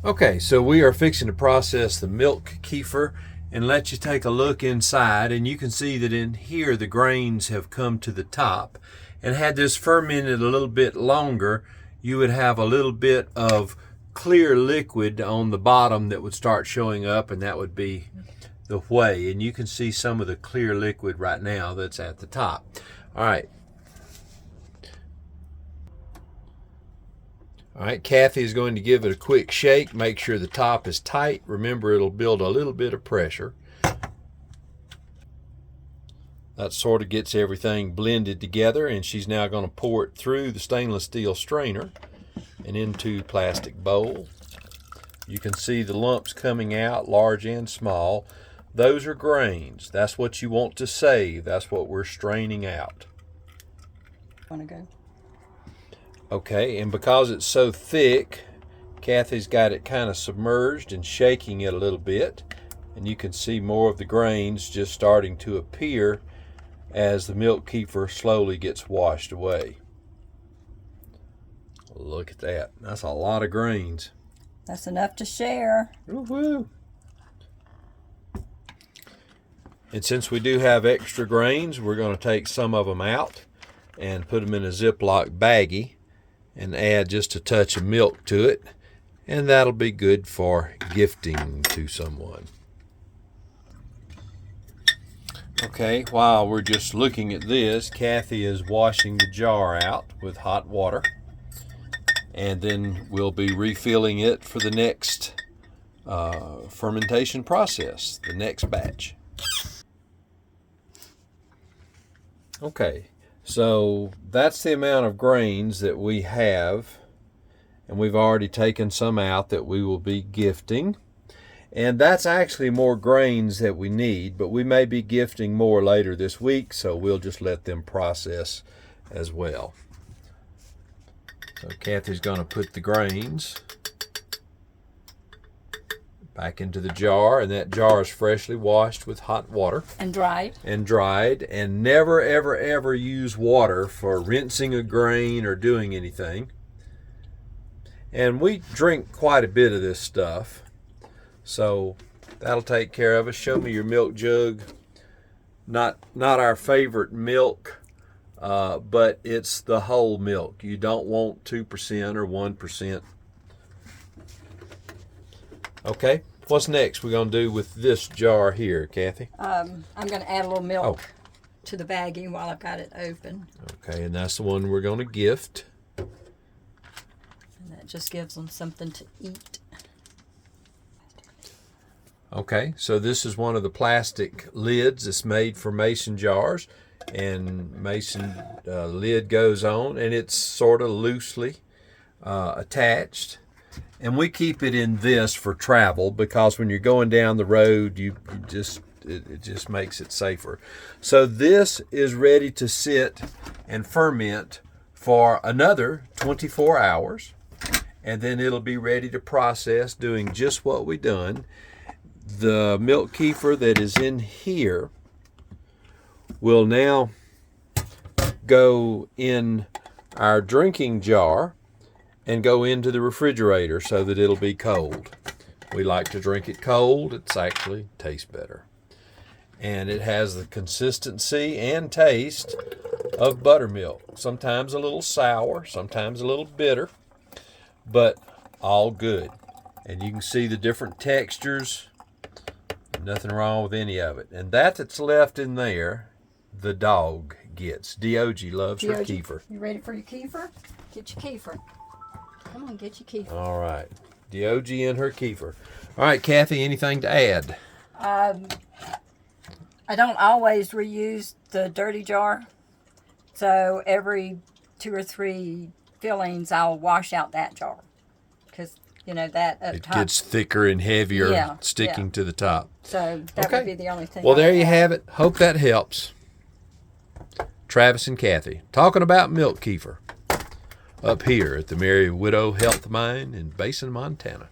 Okay, so we are fixing to process the milk kefir and let you take a look inside, and you can see that in here the grains have come to the top. And had this fermented a little bit longer, you would have a little bit of clear liquid on the bottom that would start showing up, and that would be the whey. And you can see some of the clear liquid right now that's at the top. All right. All right, Kathy is going to give it a quick shake. Make sure the top is tight. Remember, it'll build a little bit of pressure. That sort of gets everything blended together, and she's now going to pour it through the stainless steel strainer and into a plastic bowl. You can see the lumps coming out, large and small. Those are grains. That's what you want to save. That's what we're straining out. Want to go? Okay, and because it's so thick, Kathy's got it kind of submerged and shaking it a little bit. And you can see more of the grains just starting to appear as the milk kefir slowly gets washed away. Look at that. That's a lot of grains. That's enough to share. Woo-hoo. And since we do have extra grains, we're going to take some of them out and put them in a Ziploc baggie and add just a touch of milk to it, and that'll be good for gifting to someone. Okay, while we're just looking at this, Kathy is washing the jar out with hot water, and then we'll be refilling it for the next fermentation process, the next batch. Okay. So that's the amount of grains that we have, and we've already taken some out that we will be gifting. And that's actually more grains that we need, but we may be gifting more later this week, so we'll just let them process as well. So Kathy's going to put the grains back into the jar, and that jar is freshly washed with hot water. And dried. And never, ever, ever use water for rinsing a grain or doing anything. And we drink quite a bit of this stuff, so that'll take care of us. Show me your milk jug. Not our favorite milk, but it's the whole milk. You don't want 2% or 1%. Okay, what's next we're going to do with this jar here, Kathy? I'm going to add a little milk to the baggie while I've got it open. Okay, and that's the one we're going to gift. And that just gives them something to eat. Okay, so this is one of the plastic lids that's made for mason jars. And mason lid goes on, and it's sort of loosely attached. And we keep it in this for travel because when you're going down the road, it just makes it safer. So this is ready to sit and ferment for another 24 hours. And then it'll be ready to process, doing just what we done. The milk kefir that is in here will now go in our drinking jar and go into the refrigerator so that it'll be cold. We like to drink it cold. It's actually tastes better. And it has the consistency and taste of buttermilk. Sometimes a little sour, sometimes a little bitter, but all good. And you can see the different textures. Nothing wrong with any of it. And that's left in there, the dog gets. Dog loves her kefir. You ready for your kefir? Get your kefir. Come on, get your kefir. All right. Dog and her kefir. All right, Kathy, anything to add? I don't always reuse the dirty jar. So every 2 or 3 fillings, I'll wash out that jar. Because, that up top. It gets thicker and heavier sticking to the top. So that would be the only thing. Well, there you have it. Hope that helps. Travis and Kathy talking about milk kefir up here at the Mary Widow Health Mine in Basin, Montana.